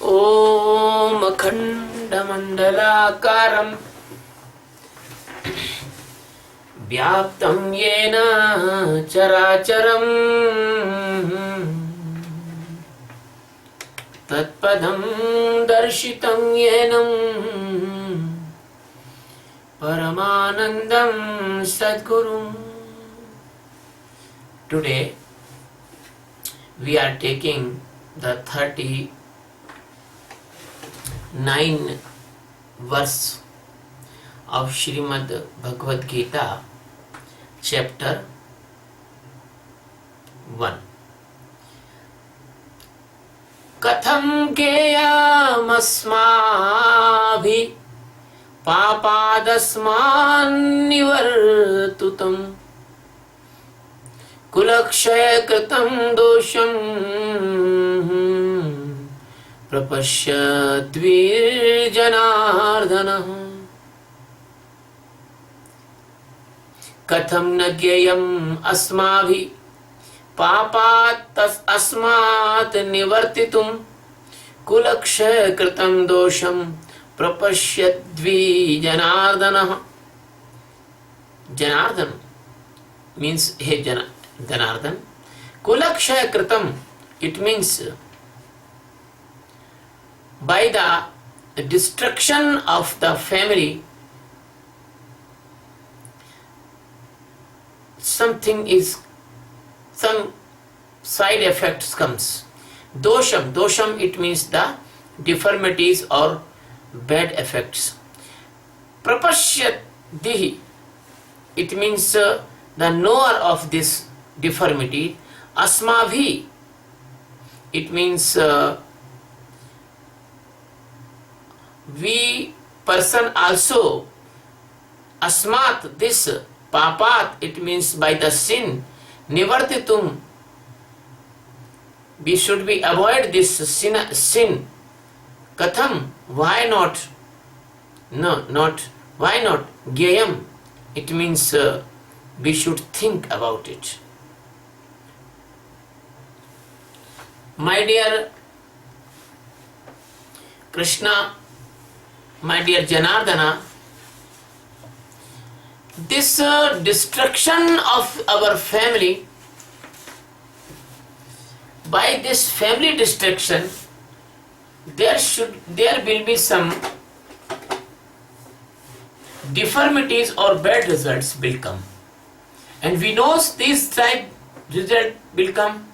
ॐ अखण्डमण्डलाकारं व्याप्तं येन चराचरं तत्पदं दर्शितं येन परमानन्दं सद्गुरुम्. Today we are taking the 39 verse of Srimad Bhagavad Gita, chapter 1. कथं गेयमस्माभि पापादस्मान्निवर्तुतं कुलक्षयकृतं दोषं प्रपश्यद्विर्जनार्दनः. कथं न ज्ञेयम् अस्माभिः पापात् अस्मात् निवर्तितुं कुलक्षयकृतं दोषं प्रपश्यद्विर्जनार्दनः. Janardhan means hey Janardhan. Kulakshayakritam, it means by the destruction of the family some side effects comes. Dosham it means the deformities or bad effects. Prapashyadihi, it means the knower of this deformity. Asmabhi, it means we person also. Asmat, this. Papat, it means by the sin. Nivartitum, we should be avoid this sin. Katham, why not? No, not why not? Gyayam, it means we should think about it. My dear Krishna, my dear Janardana, this destruction of our family, by this family destruction, there will be some deformities or bad results will come, and we know this type result will come.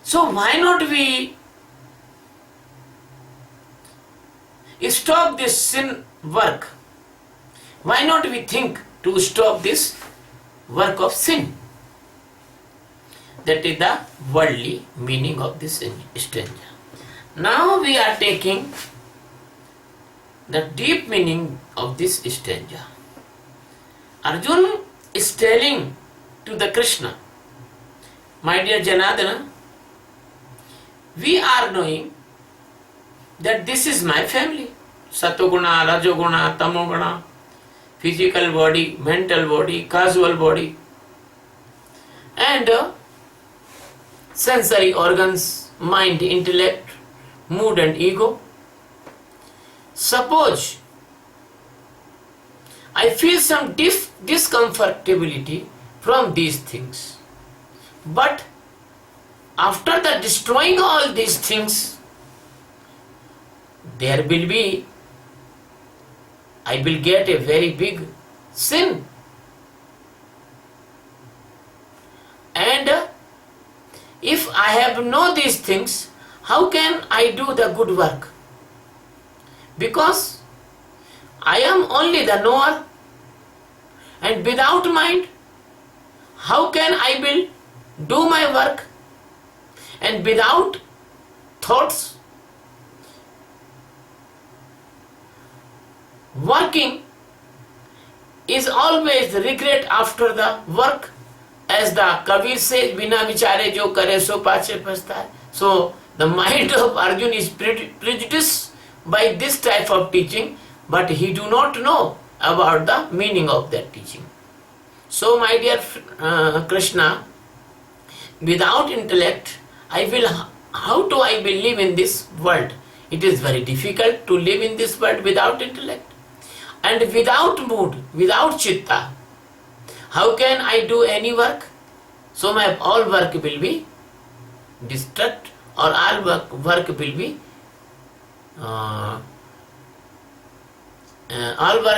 So why not we stop this sin work? Why not we think to stop this work of sin? That is the worldly meaning of this stanza. Now we are taking the deep meaning of this stanza. Arjun is telling to the Krishna, my dear Janardana, we are knowing that this is my family. Satoguna, Rajoguna, Tamoguna, physical body, mental body, causal body, and sensory organs, mind, intellect, mood and ego. Suppose I feel some discomfortability from these things, but after the destroying all these things, I will get a very big sin. And if I have know these things, how can I do the good work? Because I am only the knower, and without mind, how can I will do my work? And without thoughts, working is always regret after the work, as the Kabir says, "Bina vichare jo kare so pache pachtaye." So the mind of Arjun is prejudiced by this type of teaching, but he do not know about the meaning of that teaching. So my dear Krishna, without intellect, how do I live in this world? It is very difficult to live in this world without intellect. And without mood, without chitta, how can I do any work? So my all work will be distracted, or all work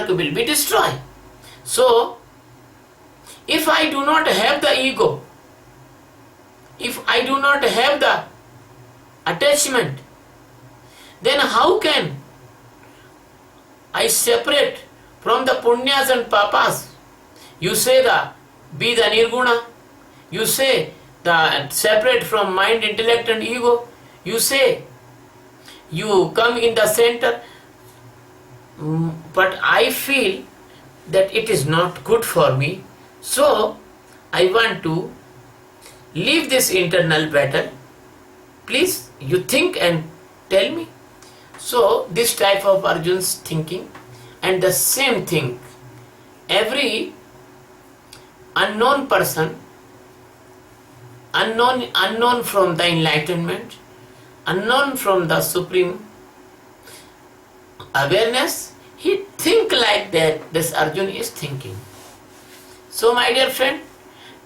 will be destroyed. So if I do not have the ego, if I do not have the attachment, then how can I separate from the punyas and papas? You say be the nirguna. You say separate from mind, intellect and ego. You say you come in the center. But I feel that it is not good for me. So I want to leave this internal battle. Please, you think and tell me. So this type of Arjun's thinking, and the same thing, every unknown person, unknown from the enlightenment, unknown from the supreme awareness, he think like that. This Arjun is thinking. So my dear friend,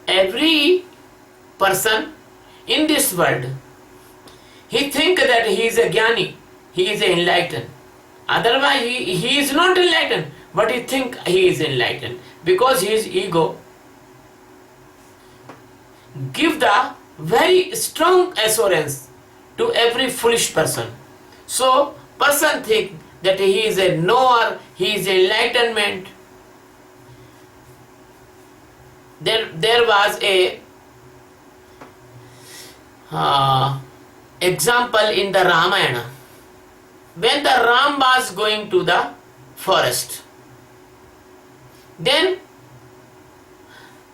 every person in this world, he think that he is a jnani, he is enlightened. Otherwise he is not enlightened, but he think he is enlightened, because his ego give the very strong assurance to every foolish person. So person think that he is a knower, he is enlightenment. There was a example in the Ramayana. When the Ram was going to the forest, then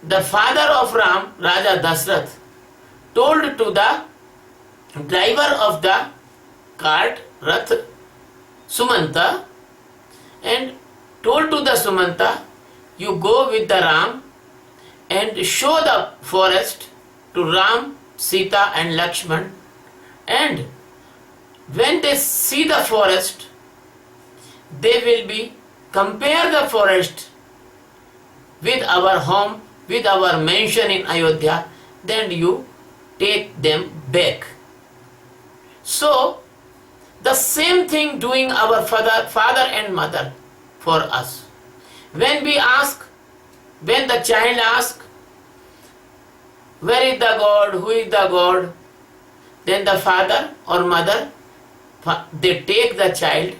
the father of Ram, Raja Dasrath, told to the driver of the cart, Rath, Sumanta, and told to the Sumanta, you go with the Ram and show the forest to Ram, Sita and Lakshman, and when they see the forest, they will be compare the forest with our home, with our mansion in Ayodhya, then you take them back. So the same thing doing our father and mother for us. When we ask, when the child asks, where is the God, who is the God, then the father or mother, they take the child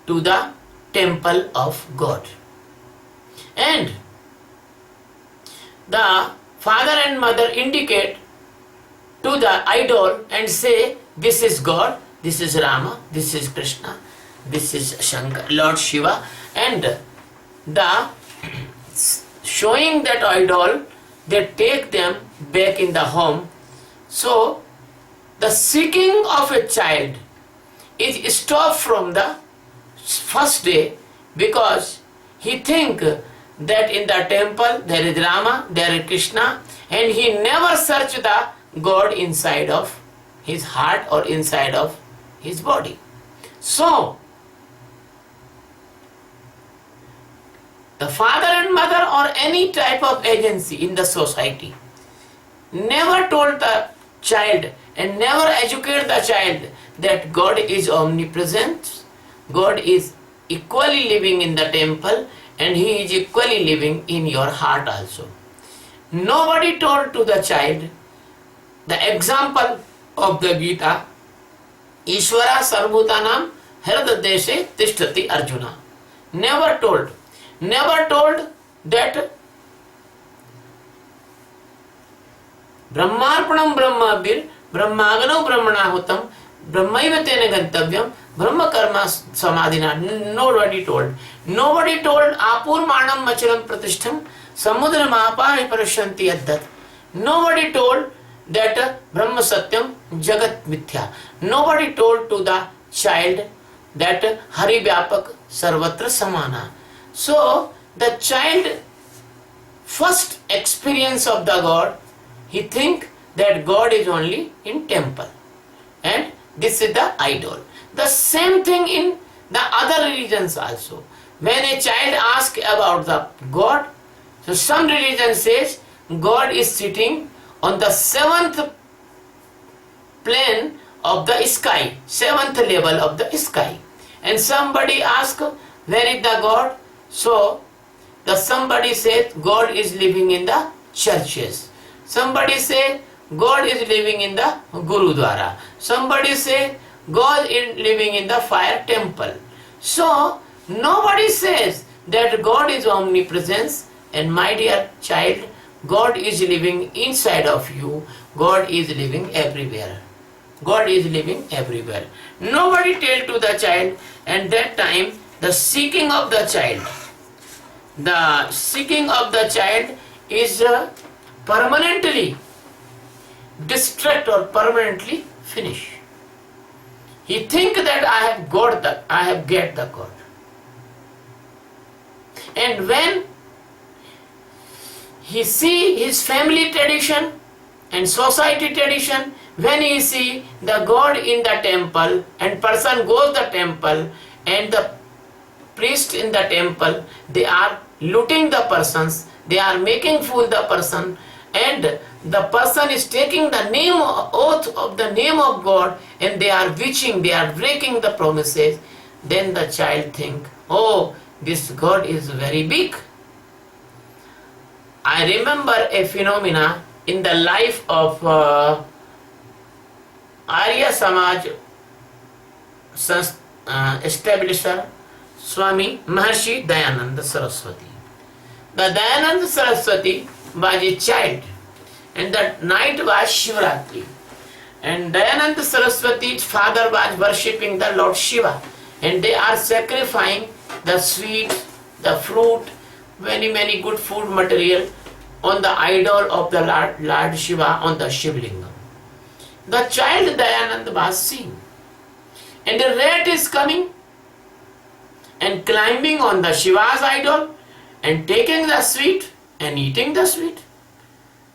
to the temple of God. And the father and mother indicate to the idol and say, this is God, this is Rama, this is Krishna, this is Shankar, Lord Shiva, and the showing that idol, they take them back in the home. So the seeking of a child is stopped from the first day, because he think that in the temple there is Rama, there is Krishna, and he never search the God inside of his heart or inside of his body. So the father and mother or any type of agency in the society never told the child and never educate the child that God is omnipresent, God is equally living in the temple, and he is equally living in your heart also. Nobody told to the child the example of the Geeta, Ishvara Sarvbhutanam Haradadeshe Tishtati Arjuna. Never told that Brahmarpanam Brahmabhir Brahmagano Brahmanahutam Brahmaiva Tena Gantavyam Brahma Karma Samadhina. Nobody told Apur Manam Macharam Pratishtham Samudra Mahapahi Parashanti Addat. Nobody told that Brahma Satyam Jagat Mithya. Nobody told to the child that Hari Vyapak Sarvatra Samana. So the child first experience of the God, he think that God is only in temple, and This is the idol. The same thing in the other religions also. When a child asks about the God, so some religion says God is sitting on the seventh plane of the sky, seventh level of the sky. And somebody asks, where is the God? So the somebody says God is living in the churches. Somebody says God is living in the Gurudwara. Somebody says God is living in the fire temple. So nobody says that God is omnipresence, and my dear child, God is living inside of you. God is living everywhere. God is living everywhere. Nobody tell to the child, and that time the seeking of the child is permanently distract or permanently finish. He think that I have get the God. And when he see his family tradition and society tradition, when he see the God in the temple and person goes the temple and the priest in the temple, they are looting the persons, they are making fool the person, and the person is taking the name oath of the name of God, and they are witching, they are breaking the promises. Then the child think, oh, this God is very big. I remember a phenomena in the life of Arya Samaj establisher Swami Maharshi Dayananda Saraswati. The Dayananda Saraswati was a child, and that night was Shivratri. And Dayananda Saraswati's father was worshipping the Lord Shiva, and they are sacrificing the sweet, the fruit, many good food material on the idol of the Lord Shiva on the Shivlingam. The child Dayananda was seeing, and a rat is coming and climbing on the Shiva's idol and taking the sweet and eating the sweet.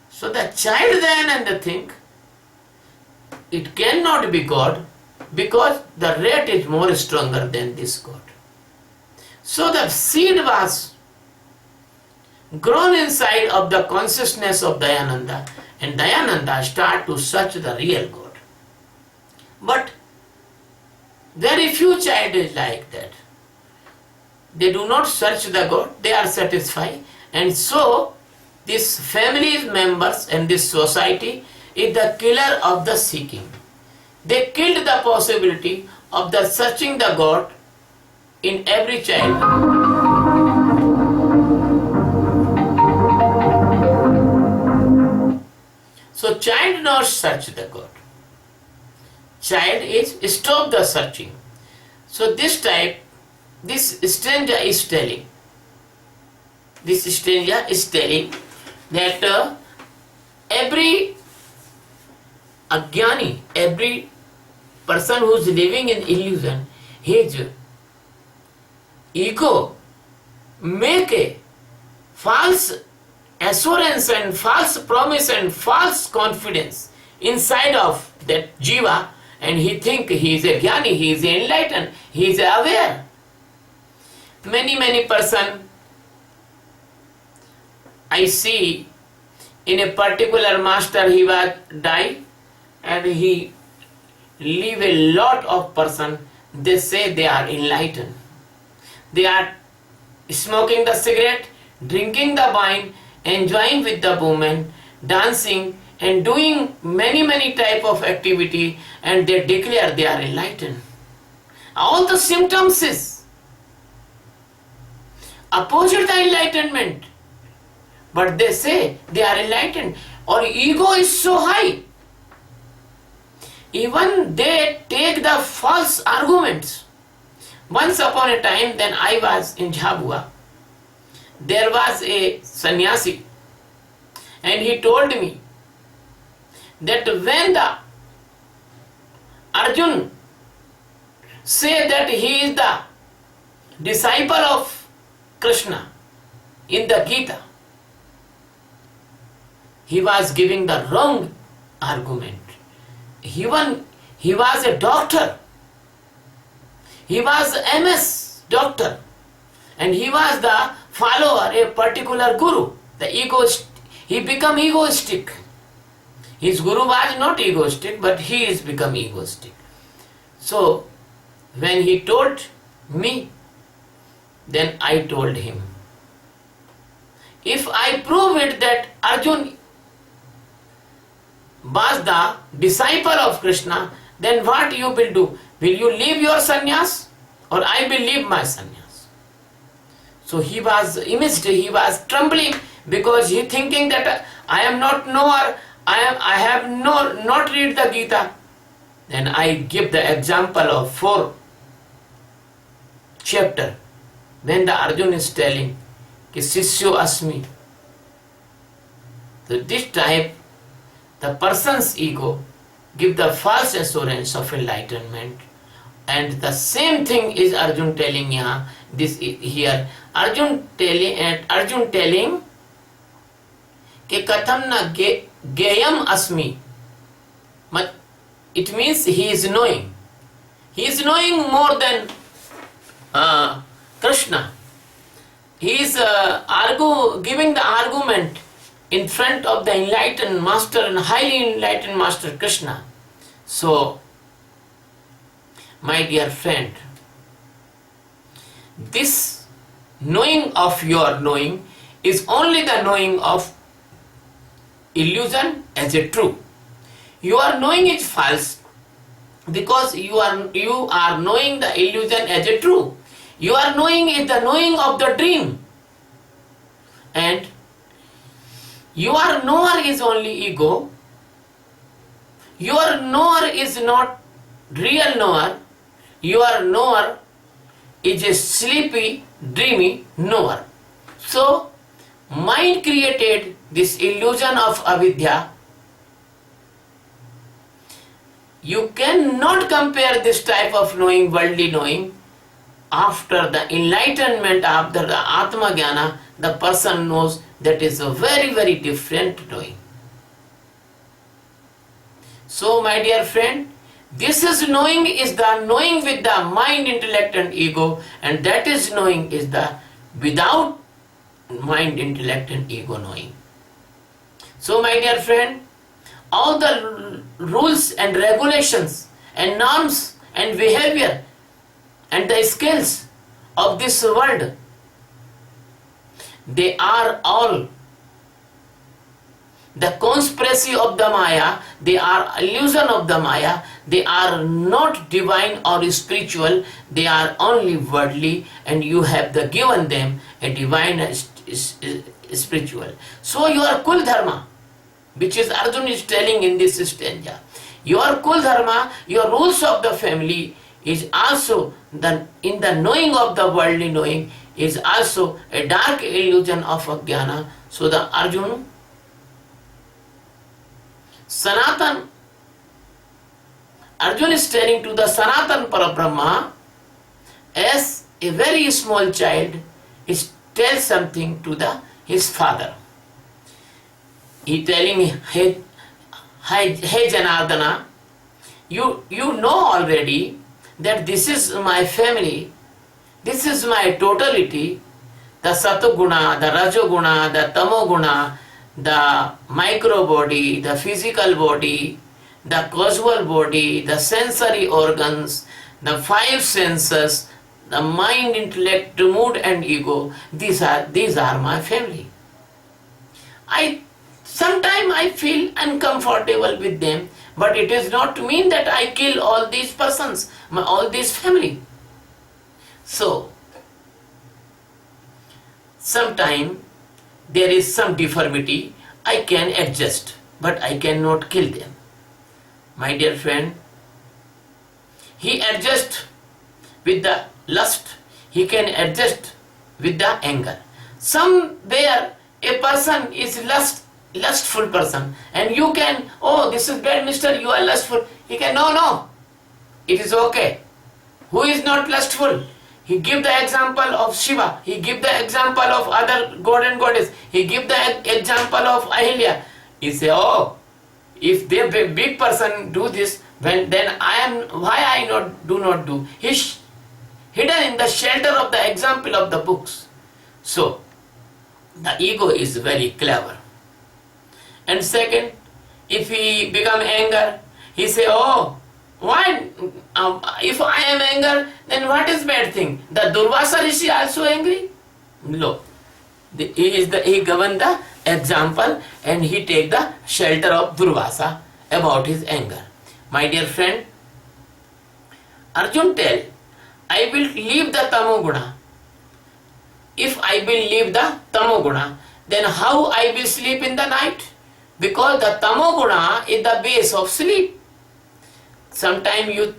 So the child Dayananda think it cannot be God, because the rat is more stronger than this God. So the seed was grown inside of the consciousness of Dayananda, and Dayananda start to search the real God. But very few child is like that. They do not search the God, they are satisfied, and so this family members and this society is the killer of the seeking. They killed the possibility of the searching the God in every child. So child not search the God. Child is stop the searching. So this stranger is telling that every Ajnani, every person who is living in illusion, his ego make a false assurance and false promise and false confidence inside of that jiva, and he think he is a jnani, he is enlightened, he is aware. Many person I see in a particular master, he was die and he leave a lot of person, they say they are enlightened. They are smoking the cigarette, drinking the wine, enjoying with the women, dancing and doing many type of activity, and they declare they are enlightened. All the symptoms is opposite the enlightenment, but they say they are enlightened. Our ego is so high. Even they take the false arguments. Once upon a time, when I was in Jhabua, there was a sannyasi, and he told me that when the Arjun say that he is the disciple of Krishna in the Geeta, he was giving the wrong argument. Even He was a doctor. He was MS doctor. And he was the follower, a particular guru. He became egoistic. His guru was not egoistic, but he is become egoistic. So, when he told me, then I told him, if I prove it that Arjun was the disciple of Krishna, then what you will do? Will you leave your sannyas, or I will leave my sannyas? So he was imaged, he was trembling, because he thinking that I am not knower, I have not read the Gita. Then I give the example of 4 chapter, when the Arjun is telling कि शिष्यो अस्मि. So this type, the person's ego give the false assurance of enlightenment, and the same thing is Arjun telling here. Arjun telling कि कथम न गेयम अस्मि. It means he is knowing. He is knowing more than Krishna. He is giving the argument in front of the enlightened master and highly enlightened master Krishna. So, my dear friend, this knowing of your knowing is only the knowing of illusion as a true. Your knowing is false because you are knowing the illusion as a true. Your knowing is the knowing of the dream, and your knower is only ego. Your knower is not real knower. Your knower is a sleepy, dreamy knower. So, mind created this illusion of avidya. You cannot compare this type of knowing, worldly knowing. After the enlightenment, after the Atma Jnana, the person knows that is a very, very different knowing. So, my dear friend, this is knowing is the knowing with the mind, intellect and ego, and that is knowing is the without mind, intellect and ego knowing. So, my dear friend, all the rules and regulations and norms and behavior and the skills of this world, they are all the conspiracy of the Maya, they are illusion of the Maya, they are not divine or spiritual, they are only worldly, and you have given them a divine spiritual. So your Kul Dharma, which is Arjun is telling in this stanza, your Kul Dharma, your rules of the family is also in the knowing of the worldly knowing is also a dark illusion of Ajnana. So the Arjun, Sanatan, Arjun is telling to the Sanatan Parabrahma as a very small child is tell something to his father. He telling, hey Janardana, you know already that this is my family, this is my totality, the Satoguna, the Rajoguna, the Tamoguna, the micro body, the physical body, the causal body, the sensory organs, the 5 senses, the mind, intellect, mood and ego, these are my family. Sometimes I feel uncomfortable with them, but it is not to mean that I kill all these persons, all this family. So, sometimes there is some deformity, I can adjust, but I cannot kill them. My dear friend, he adjusts with the lust, he can adjust with the anger. Somewhere a person is lustful person, and you can, oh, this is bad, mister, you are lustful. He can, no, it is okay. Who is not lustful? He give the example of Shiva, he give the example of other god and goddess, he give the example of Ahilya. He say, oh, if the big person do this, then I am, why I do not do? He's hidden in the shelter of the example of the books. So, the ego is very clever. And second, if he become anger, he say, oh, why, if I am anger, then what is bad thing? The Durvasa Rishi also angry? No. He govern the example and he take the shelter of Durvasa about his anger. My dear friend, Arjun tell, I will leave the tamoguna. If I will leave the tamoguna, then how I will sleep in the night? Because the tamoguna is the base of sleep. Sometime you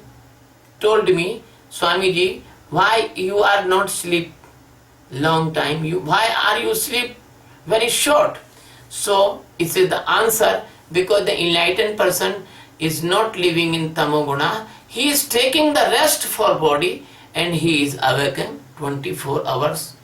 told me, Swamiji, why you are not sleep long time? Why are you sleep very short? So it is the answer, because the enlightened person is not living in tamoguna. He is taking the rest for body and he is awakened 24 hours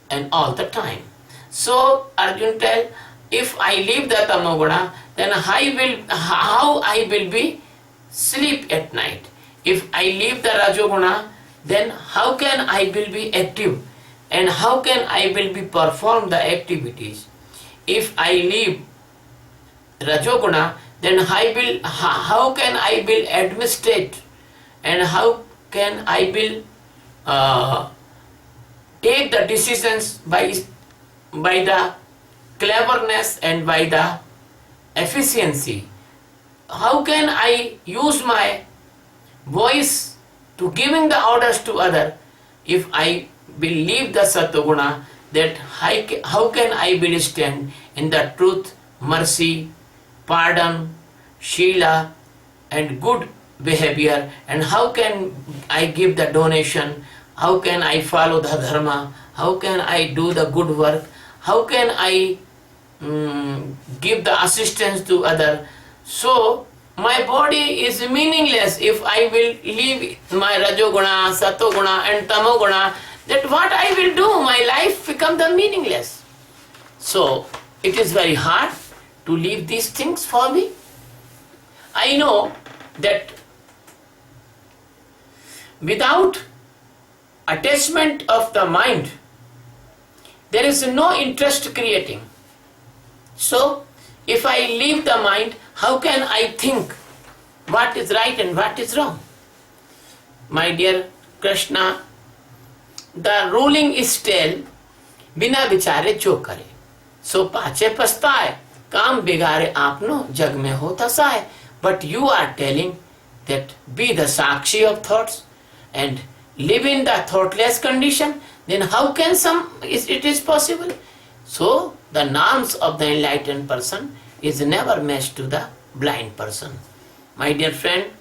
and all the time. So Arjun tell, if I leave the tamoguna, then how I will be sleep at night? If I leave the rajoguna, then how can I will be active? And how can I will be perform the activities? If I leave rajoguna, then how can I will administrate? And how can I will take the decisions by the cleverness and by the efficiency? How can I use my voice to giving the orders to other? If I believe the Satoguna, that how can I will stand in the truth, mercy, pardon, Shila and good behavior? And how can I give the donation? How can I follow the dharma? How can I do the good work? How can I give the assistance to other? So my body is meaningless if I will leave my rajoguna, satoguna and tamoguna. That what I will do, my life become the meaningless. So it is very hard to leave these things for me. I know that without attachment of the mind, there is no interest creating. So if I leave the mind, how can I think what is right and what is wrong? My dear Krishna, the ruling is tell, बिना विचारे जो करे सो पाचे पछताए, काम बिगाड़े आपनो जग में होता Sai. But you are telling that be the sakshi of thoughts and live in the thoughtless condition, then how can it is possible? So the norms of the enlightened person is never matched to the blind person. My dear friend,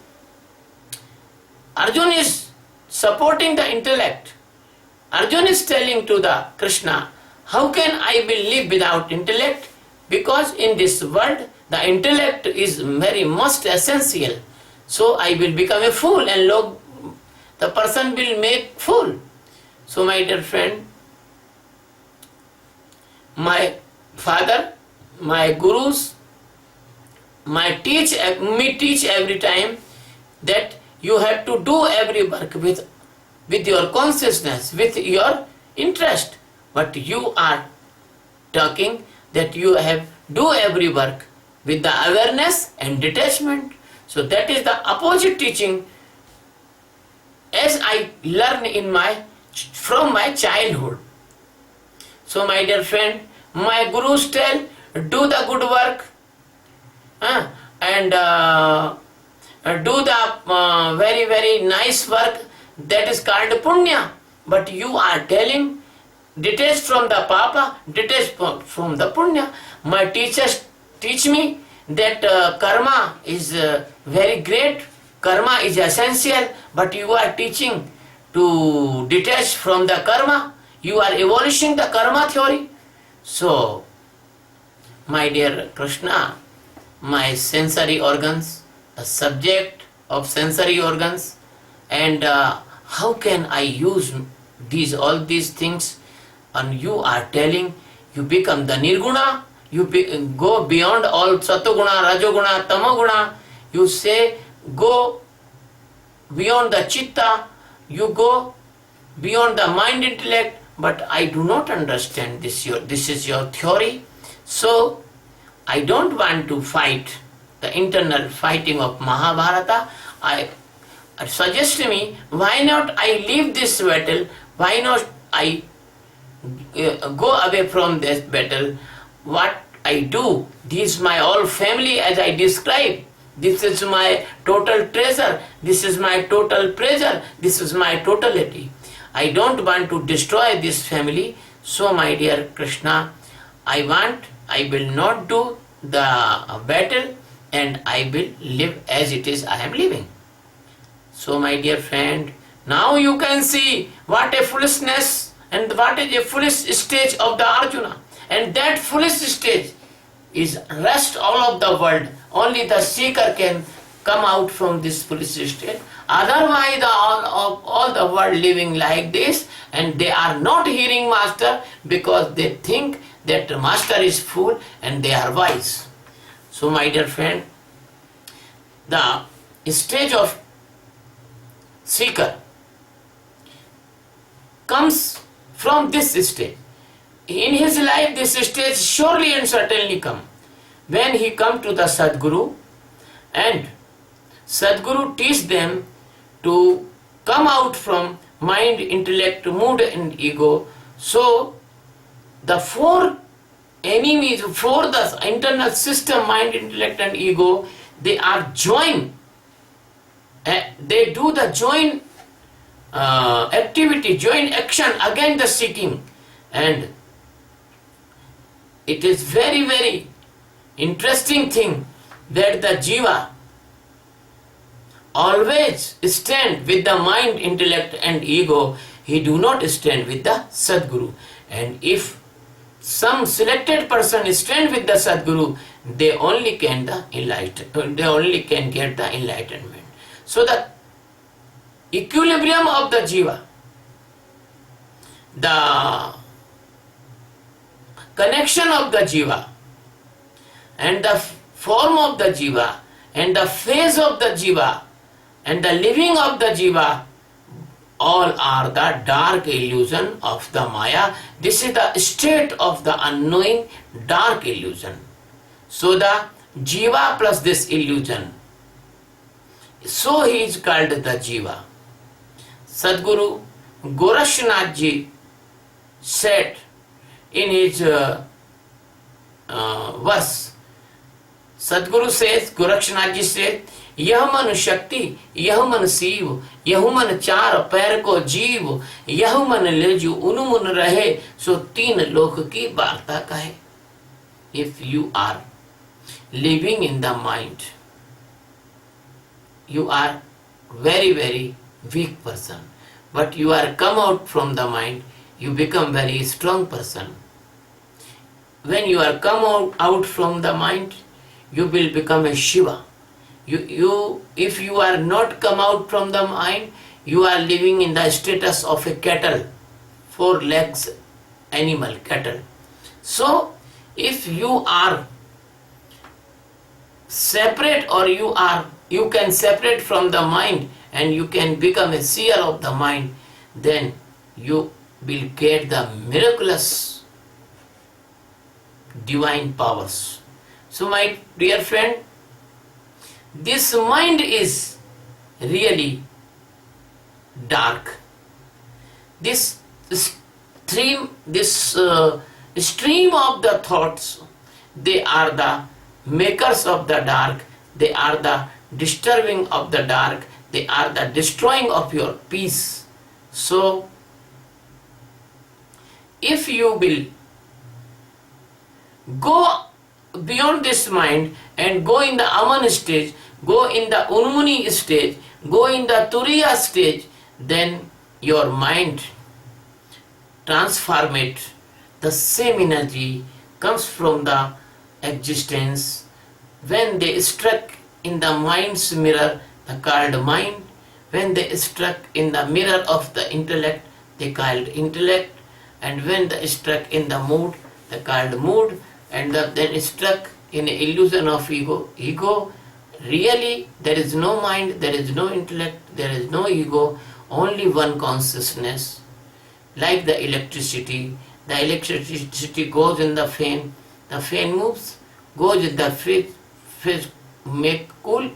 Arjun is supporting the intellect. Arjun is telling to the Krishna, how can I will live without intellect? Because in this world, the intellect is very most essential. So I will become a fool and the person will make fool. So my dear friend, my father, my gurus, me teach every time that you have to do every work with your consciousness, with your interest. But you are talking that you have do every work with the awareness and detachment. So that is the opposite teaching as I learn from my childhood. So my dear friend, my gurus tell, do the good work and do the very, very nice work, that is called punya. But you are telling, detach from the papa, detach from the punya. My teachers teach me that karma is very great, karma is essential, but you are teaching to detach from the karma. You are abolishing the karma theory. So, my dear Krishna, my sensory organs, the subject of sensory organs, and how can I use all these things? And you are telling, you become the nirguna, you go beyond all satoguna, rajoguna, tamoguna. You say go beyond the chitta, you go beyond the mind intellect, but I do not understand this. This is your theory. So I don't want to fight the internal fighting of Mahabharata. I suggest me, why not I leave this battle? Why not I go away from this battle? What I do, this is my whole family as I described. This is my total treasure. This is my total pleasure. This is my totality. I don't want to destroy this family. So my dear Krishna, I will not do the battle, and I will live as it is I am living. So my dear friend, now you can see what a foolishness and what is a foolish stage of the Arjuna. And that foolish stage is rest all of the world. Only the seeker can come out from this foolish state. Otherwise, all the world living like this, and they are not hearing Master because they think that the Master is fool and they are wise. So my dear friend, the stage of seeker comes from this stage. In his life, this stage surely and certainly come. When he come to the Sadguru, and Sadguru teach them to come out from mind, intellect, mood and ego. So the four enemies, for the internal system, mind, intellect and ego, they are joined. They do the joint activity, joint action against the seeking. And it is very, very interesting thing that the Jiva always stand with the mind, intellect and ego. He do not stand with the Sadguru. And if some selected person stand with the Sadguru, they only can get the enlightenment. So the equilibrium of the Jiva, the connection of the Jiva, and the form of the Jiva, and the phase of the Jiva, and the living of the Jiva, all are the dark illusion of the Maya. This is the state of the unknowing dark illusion. So the Jiva plus this illusion, so he is called the Jiva. Sadguru Gorakshnath Ji said in his verse, Sadguru says, Gorakshnath Ji said, यह मन शक्ति, यह मन शिव, यह मन चार पैर को जीव, यह मन ले जो उन्मुन रहे, सो तीन लोक की वार्ता कहे. If you are living in the mind, you are very, very weak person. But you are come out from the mind, you become very strong person. When you are come out from the mind, you will become a Shiva. If you are not come out from the mind, you are living in the status of a cattle, 4 legs animal, cattle. So, if you are separate, or you can separate from the mind and you can become a seer of the mind, then you will get the miraculous divine powers. So my dear friend, this mind is really dark. This stream of the thoughts, they are the makers of the dark, they are the disturbing of the dark, they are the destroying of your peace. So if you will go beyond this mind and go in the Aman stage, go in the Unmuni stage, go in the Turiya stage, then your mind transform it. The same energy comes from the existence. When they struck in the mind's mirror, they called mind. When they struck in the mirror of the intellect, they called intellect. And when they struck in the mood, they called mood. And then struck in the illusion of ego, Really, there is no mind, there is no intellect, there is no ego, only one consciousness. Like the electricity goes in the fan moves, goes in the fridge make cool,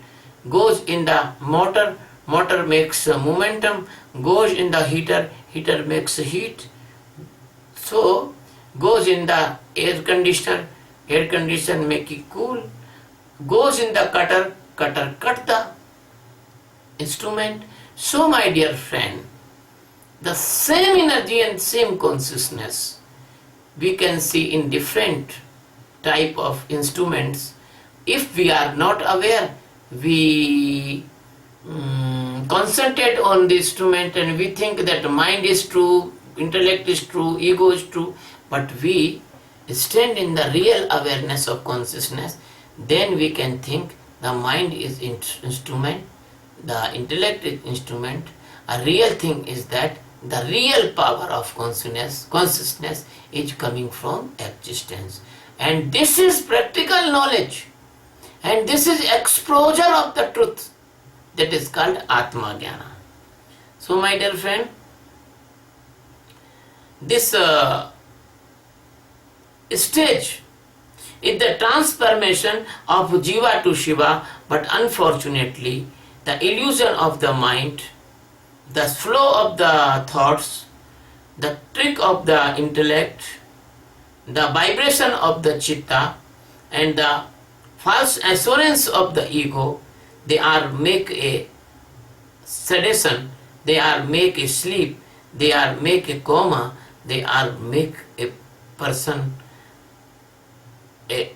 goes in the motor makes momentum, goes in the heater makes heat. So goes in the air conditioner make it cool, goes in the cutter cut the instrument. So my dear friend, the same energy and same consciousness we can see in different type of instruments. If we are not aware, we concentrate on the instrument and we think that mind is true, intellect is true, ego is true, but we stand in the real awareness of consciousness, then we can think the mind is instrument, the intellect is instrument. A real thing is that the real power of consciousness is coming from existence. And this is practical knowledge. And this is exposure of the truth. That is called Atma Jnana. So my dear friend, this stage is the transformation of Jiva to Shiva, but unfortunately the illusion of the mind, the flow of the thoughts, the trick of the intellect, the vibration of the chitta, and the false assurance of the ego, they are make a sedation, they are make a sleep, they are make a coma, they are make a person a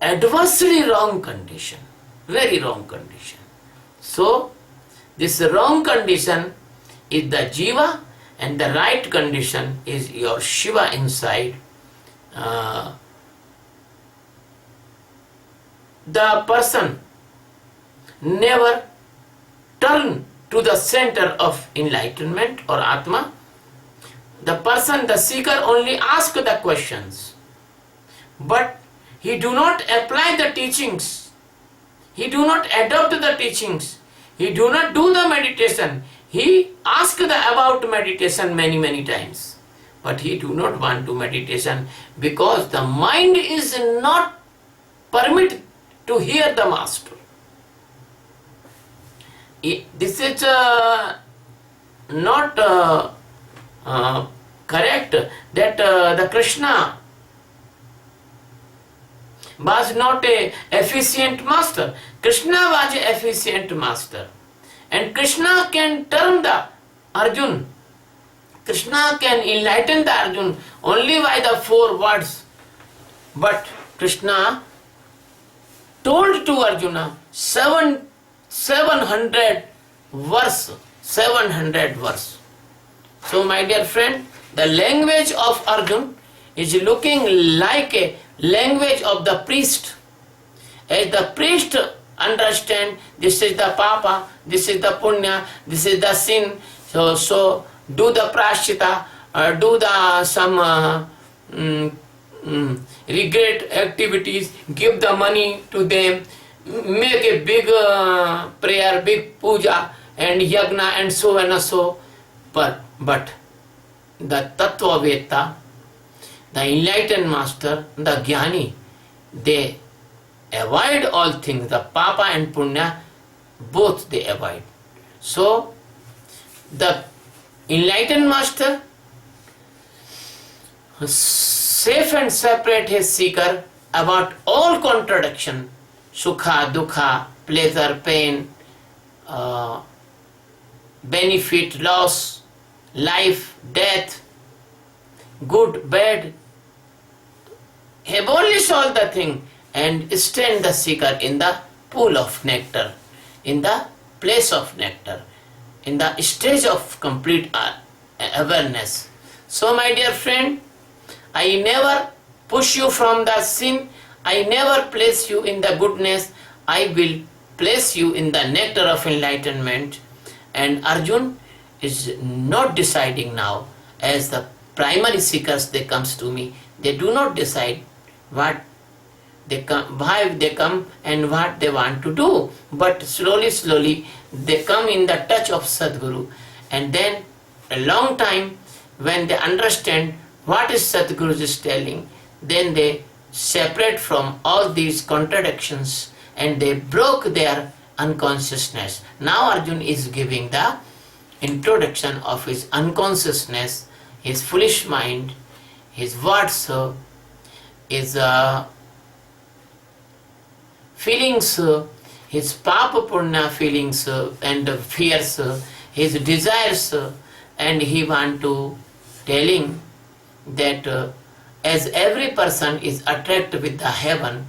adversely wrong condition, very wrong condition. So this wrong condition is the Jiva and the right condition is your Shiva inside. The person never turn to the center of enlightenment or Atma. The person, the seeker, only ask the questions, but he do not apply the teachings. He do not adopt the teachings. He do not do the meditation. He ask about meditation many times, but he do not want to meditation because the mind is not permitted to hear the master. This is not correct that the Krishna was not a efficient master. Krishna was a efficient master, and Krishna can turn the Arjun. Krishna can enlighten the Arjun only by the 4 words. But Krishna told to Arjuna 700 verse. So my dear friend, the language of Arjun is looking like a language of the priest. As the priest understand, this is the papa, this is the punya, this is the sin. So do the prashita, do the some regret activities, give the money to them, make a big prayer, big puja and yagna and so and so. But the Tattva Veta, the enlightened master, the Jnani, they avoid all things, the papa and punya, both they avoid. So the enlightened master safe and separate his seeker about all contradiction, sukha, dukha, pleasure, pain, benefit, loss, life, death, good, bad, abolish all the thing and stand the seeker in the pool of nectar, in the place of nectar, in the stage of complete awareness. So my dear friend, I never push you from the sin, I never place you in the goodness, I will place you in the nectar of enlightenment. And Arjun is not deciding now. As the primary seekers, they comes to me, they do not decide what they come, why they come and what they want to do. But slowly they come in the touch of Sadguru, and then a long time when they understand what is Sadguru is telling, then they separate from all these contradictions and they broke their unconsciousness. Now Arjun is giving the introduction of his unconsciousness, his foolish mind, his words, his feelings, his papa purna feelings and fears, his desires, and he want to telling that as every person is attracted with the heaven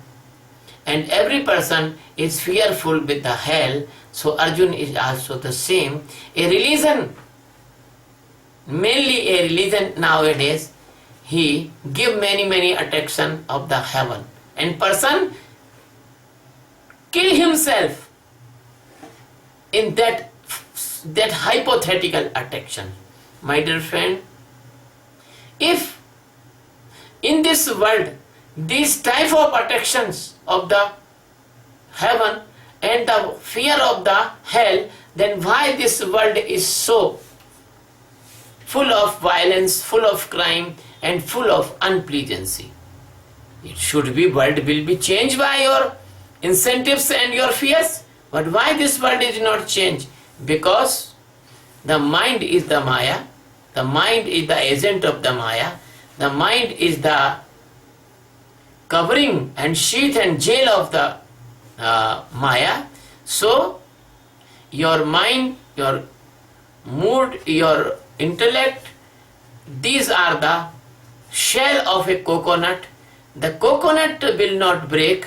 and every person is fearful with the hell, so Arjun is also the same. A religion, mainly a religion nowadays, he give many attraction of the heaven, and person kill himself in that hypothetical attraction. My dear friend, if in this world these type of attractions of the heaven and the fear of the hell, then why this world is so full of violence, full of crime and full of unpleasancy? It should be, world will be changed by your incentives and your fears. But why this world is not changed? Because the mind is the Maya, the mind is the agent of the Maya, the mind is the covering and sheath and jail of the Maya. So your mind, your mood, your intellect, these are the shell of a coconut. The coconut will not break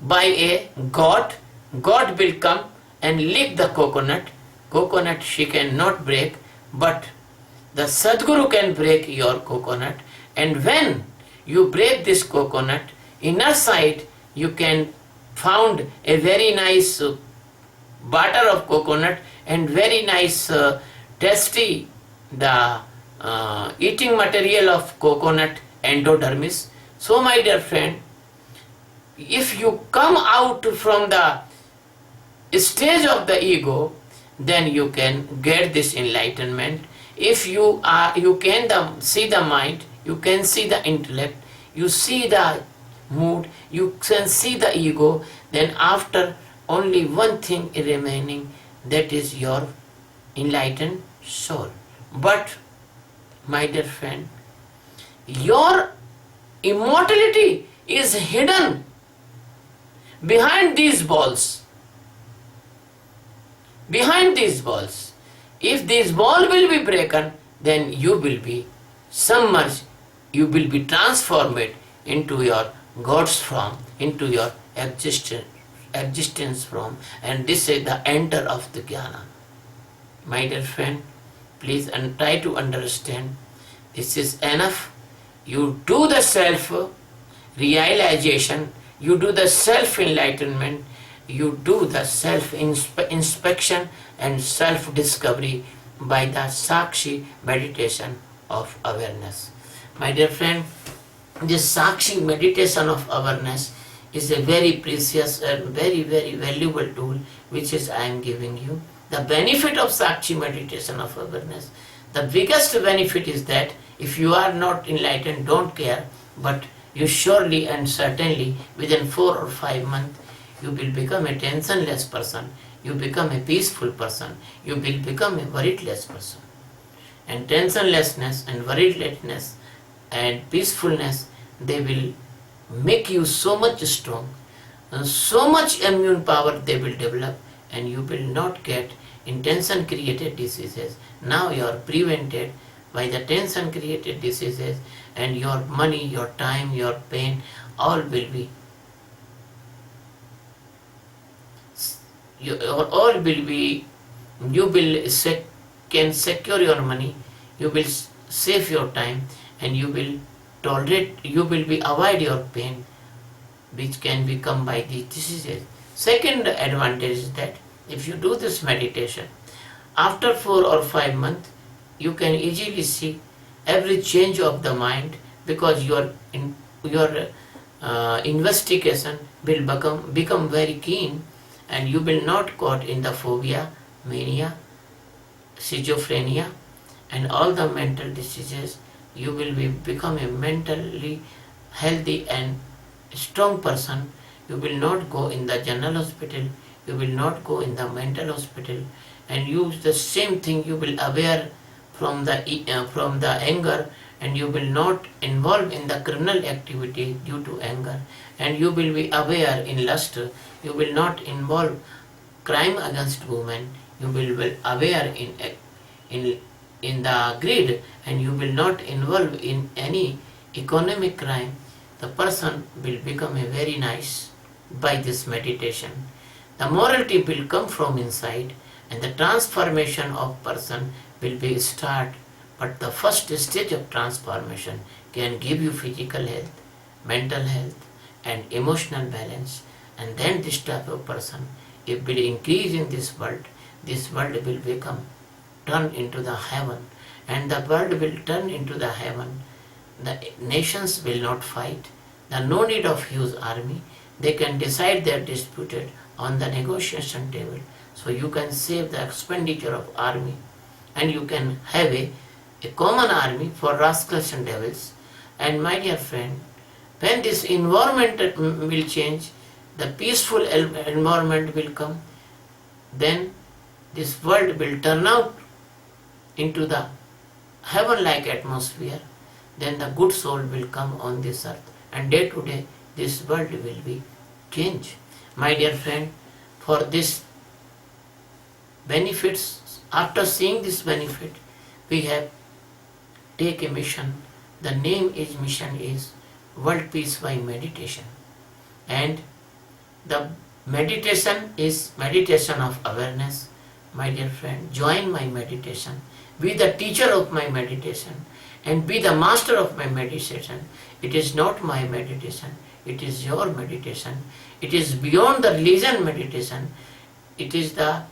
by a god. God will come and lick the coconut. Coconut she cannot break, but the Sadguru can break your coconut. And when you break this coconut, inner side you can found a very nice butter of coconut and very nice tasty the eating material of coconut endodermis. So my dear friend, if you come out from the stage of the ego, then you can get this enlightenment. If you can see the mind, you can see the intellect, you see the mood, you can see the ego, then after only one thing is remaining, that is your enlightened soul. But my dear friend, your immortality is hidden behind these balls. Behind these balls. If this ball will be broken, then you will be submerged, you will be transformed into your God's form, into your existence form, and this is the enter of the jnana. My dear friend, please try to understand, this is enough. You do the self realization, you do the self enlightenment, you do the self inspection and self discovery by the Sakshi meditation of awareness. My dear friend, this Sakshi meditation of awareness is a very precious and very valuable tool which is I am giving you. The benefit of Sakshi meditation of awareness, the biggest benefit is that if you are not enlightened, don't care, but you surely and certainly within 4 or 5 months you will become a tensionless person, you become a peaceful person, you will become a worriedless person. And tensionlessness and worriedlessness and peacefulness, they will make you so much strong, and so much immune power they will develop, and you will not get intention created diseases. Now you are prevented by the tension created diseases, and your money, your time, your pain, all will be you can secure your money, you will save your time, and you will tolerate, you will be avoid your pain which can become by these diseases. Second advantage is that if you do this meditation, after 4 or 5 months you can easily see every change of the mind, because your investigation will become very keen, and you will not caught in the phobia, mania, schizophrenia, and all the mental diseases. You will become a mentally healthy and strong person. You will not go in the general hospital, you will not go in the mental hospital, and use the same thing. You will aware from the anger, and you will not involve in the criminal activity due to anger, and you will be aware in lust. You will not involve crime against women. You will be aware in in the greed, and you will not involve in any economic crime. The person will become a very nice by this meditation. The morality will come from inside, and the transformation of person will be start. But the first stage of transformation can give you physical health, mental health, and emotional balance. And then this type of person, it will increase in this world. This world will become turned into the heaven, and the world will turn into the heaven. The nations will not fight. There no need of huge army. They can decide their disputed on the negotiation table. So you can save the expenditure of army, and you can have a common army for rascals and devils. And my dear friend, when this environment will change, the peaceful environment will come, then this world will turn out into the heaven-like atmosphere. Then the good soul will come on this earth, and day to day this world will be changed. My dear friend, for this benefits, after seeing this benefit, we have take a mission. The mission is World Peace by Meditation, and the meditation is meditation of awareness. My dear friend, join my meditation, be the teacher of my meditation, and be the master of my meditation. It is not my meditation, it is your meditation. It is beyond the religion meditation. It is the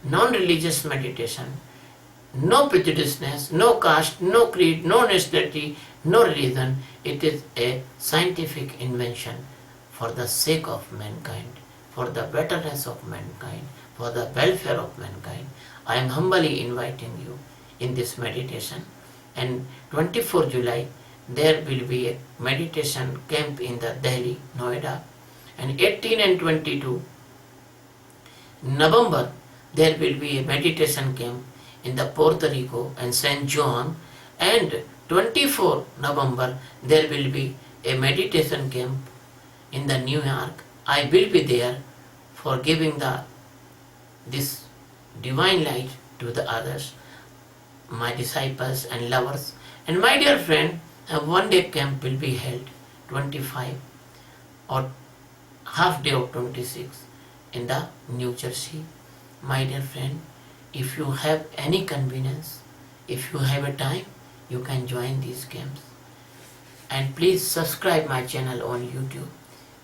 non-religious meditation. No prejudiceness, no caste, no creed, no nationality, no religion. It is a scientific invention for the sake of mankind, for the betterness of mankind, for the welfare of mankind. I am humbly inviting you in this meditation. And 24 July, there will be a meditation camp in the Delhi, Noida. And 18 and 22 November, there will be a meditation camp in the Puerto Rico and St. John. And 24 November, there will be a meditation camp in the New York. I will be there for giving this divine light to the others, my disciples and lovers. And my dear friend, a one-day camp will be held 25 or half day of 26 in the New Jersey. My dear friend, if you have any convenience, if you have a time, you can join these camps. And please subscribe my channel on YouTube.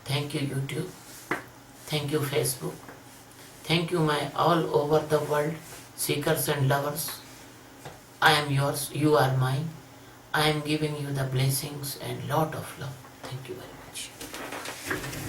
Thank you, YouTube. Thank you, Facebook. Thank you, my all over the world seekers and lovers. I am yours, you are mine. I am giving you the blessings and lot of love. Thank you very much.